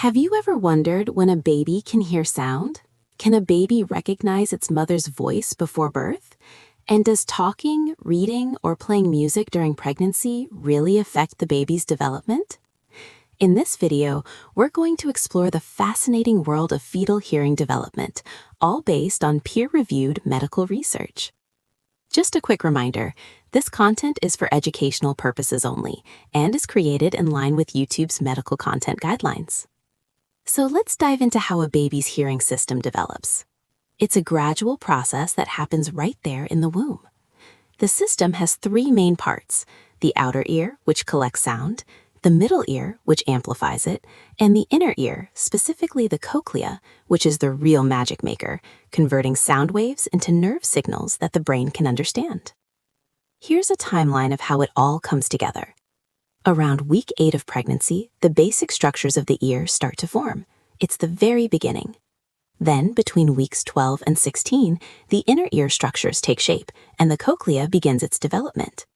Have you ever wondered when a baby can hear sound? Can a baby recognize its mother's voice before birth? And does talking, reading, or playing music during pregnancy really affect the baby's development? In this video, we're going to explore the fascinating world of fetal hearing development, all based on peer-reviewed medical research. Just a quick reminder, this content is for educational purposes only and is created in line with YouTube's medical content guidelines. So let's dive into how a baby's hearing system develops. It's a gradual process that happens right there in the womb. The system has three main parts: the outer ear, which collects sound, the middle ear, which amplifies it, and the inner ear, specifically the cochlea, which is the real magic maker, converting sound waves into nerve signals that the brain can understand. Here's a timeline of how it all comes together. Around week 8 of pregnancy, the basic structures of the ear start to form. It's the very beginning. Then, between weeks 12 and 16, the inner ear structures take shape, and the cochlea begins its development.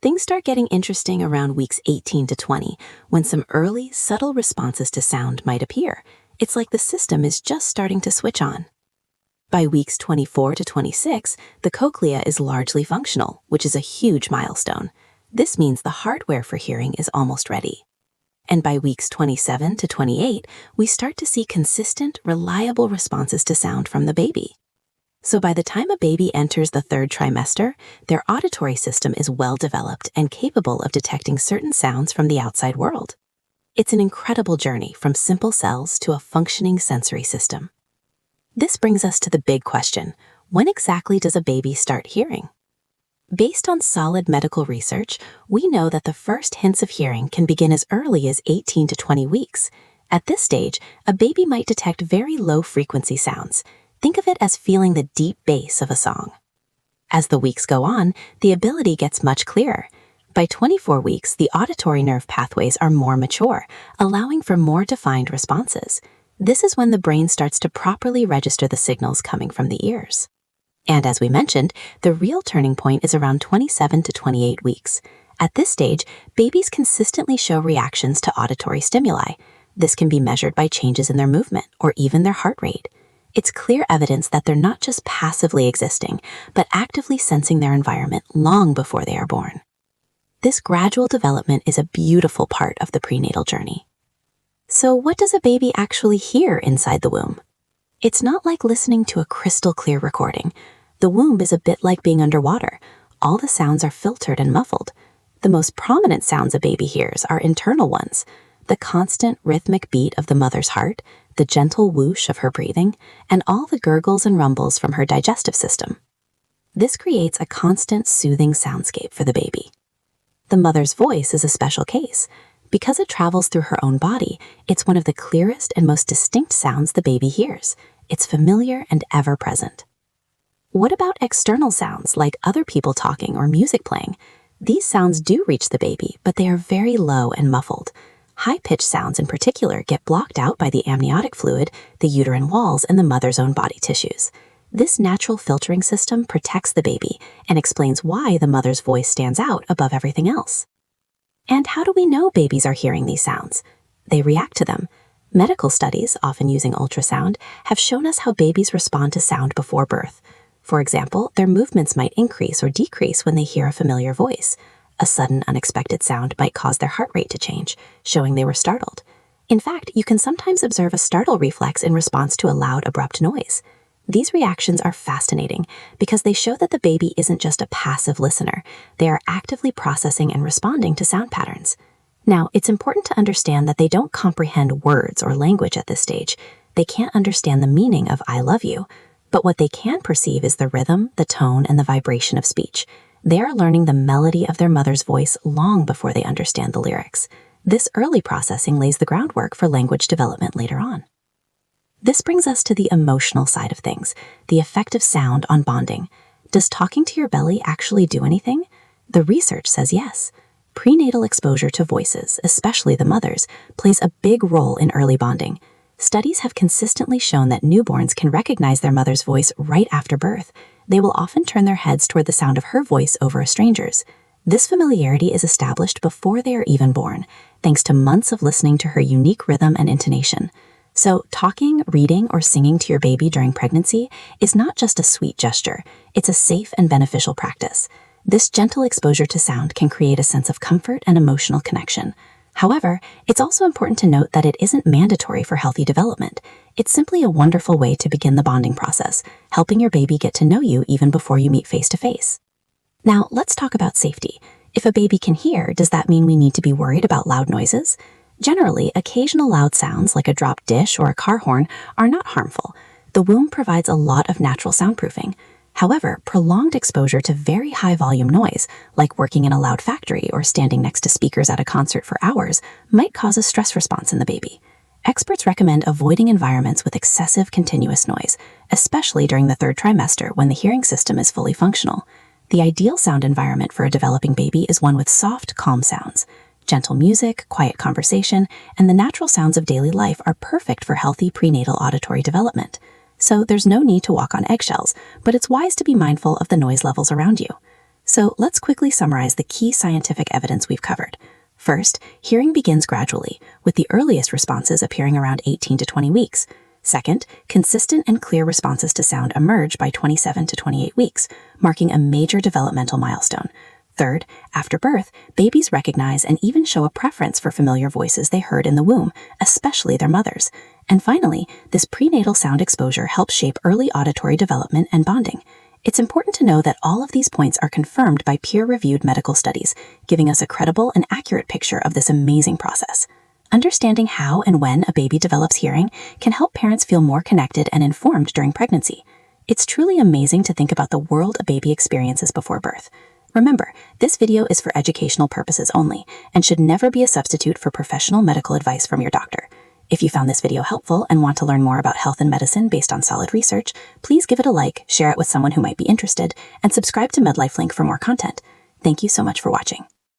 Things start getting interesting around weeks 18 to 20, when some early, subtle responses to sound might appear. It's like the system is just starting to switch on. By weeks 24 to 26, the cochlea is largely functional, which is a huge milestone. This means the hardware for hearing is almost ready. And by weeks 27 to 28, we start to see consistent, reliable responses to sound from the baby. So by the time a baby enters the third trimester, their auditory system is well developed and capable of detecting certain sounds from the outside world. It's an incredible journey from simple cells to a functioning sensory system. This brings us to the big question: when exactly does a baby start hearing? Based on solid medical research, we know that the first hints of hearing can begin as early as 18 to 20 weeks. At this stage, a baby might detect very low-frequency sounds. Think of it as feeling the deep bass of a song. As the weeks go on, the ability gets much clearer. By 24 weeks, the auditory nerve pathways are more mature, allowing for more defined responses. This is when the brain starts to properly register the signals coming from the ears. And as we mentioned, the real turning point is around 27 to 28 weeks. At this stage, babies consistently show reactions to auditory stimuli. This can be measured by changes in their movement or even their heart rate. It's clear evidence that they're not just passively existing, but actively sensing their environment long before they are born. This gradual development is a beautiful part of the prenatal journey. So what does a baby actually hear inside the womb? It's not like listening to a crystal clear recording. The womb is a bit like being underwater. All the sounds are filtered and muffled. The most prominent sounds a baby hears are internal ones: the constant rhythmic beat of the mother's heart, the gentle whoosh of her breathing, and all the gurgles and rumbles from her digestive system. This creates a constant, soothing soundscape for the baby. The mother's voice is a special case. Because it travels through her own body, it's one of the clearest and most distinct sounds the baby hears. It's familiar and ever-present. What about external sounds like other people talking or music playing? These sounds do reach the baby, but they are very low and muffled. High-pitched sounds in particular get blocked out by the amniotic fluid, the uterine walls, and the mother's own body tissues. This natural filtering system protects the baby and explains why the mother's voice stands out above everything else. And how do we know babies are hearing these sounds? They react to them. Medical studies, often using ultrasound, have shown us how babies respond to sound before birth. For example, their movements might increase or decrease when they hear a familiar voice. A sudden, unexpected sound might cause their heart rate to change, showing they were startled. In fact, you can sometimes observe a startle reflex in response to a loud, abrupt noise. These reactions are fascinating because they show that the baby isn't just a passive listener. They are actively processing and responding to sound patterns. Now, it's important to understand that they don't comprehend words or language at this stage. They can't understand the meaning of "I love you," but what they can perceive is the rhythm, the tone, and the vibration of speech. They are learning the melody of their mother's voice long before they understand the lyrics. This early processing lays the groundwork for language development later on. This brings us to the emotional side of things, the effect of sound on bonding. Does talking to your belly actually do anything? The research says yes. Prenatal exposure to voices, especially the mother's, plays a big role in early bonding. Studies have consistently shown that newborns can recognize their mother's voice right after birth. They will often turn their heads toward the sound of her voice over a stranger's. This familiarity is established before they are even born, thanks to months of listening to her unique rhythm and intonation. So talking, reading, or singing to your baby during pregnancy is not just a sweet gesture, it's a safe and beneficial practice. This gentle exposure to sound can create a sense of comfort and emotional connection. However, it's also important to note that it isn't mandatory for healthy development. It's simply a wonderful way to begin the bonding process, helping your baby get to know you even before you meet face to face. Now, let's talk about safety. If a baby can hear, does that mean we need to be worried about loud noises? Generally, occasional loud sounds like a dropped dish or a car horn are not harmful. The womb provides a lot of natural soundproofing. However, prolonged exposure to very high volume noise, like working in a loud factory or standing next to speakers at a concert for hours, might cause a stress response in the baby. Experts recommend avoiding environments with excessive continuous noise, especially during the third trimester when the hearing system is fully functional. The ideal sound environment for a developing baby is one with soft, calm sounds. Gentle music, quiet conversation, and the natural sounds of daily life are perfect for healthy prenatal auditory development. So there's no need to walk on eggshells, but it's wise to be mindful of the noise levels around you. So let's quickly summarize the key scientific evidence we've covered. First, hearing begins gradually, with the earliest responses appearing around 18 to 20 weeks. Second, consistent and clear responses to sound emerge by 27 to 28 weeks, marking a major developmental milestone. Third, after birth, babies recognize and even show a preference for familiar voices they heard in the womb, especially their mothers. And finally, this prenatal sound exposure helps shape early auditory development and bonding. It's important to know that all of these points are confirmed by peer-reviewed medical studies, giving us a credible and accurate picture of this amazing process. Understanding how and when a baby develops hearing can help parents feel more connected and informed during pregnancy. It's truly amazing to think about the world a baby experiences before birth. Remember, this video is for educational purposes only and should never be a substitute for professional medical advice from your doctor. If you found this video helpful and want to learn more about health and medicine based on solid research, please give it a like, share it with someone who might be interested, and subscribe to MedLifeLink for more content. Thank you so much for watching.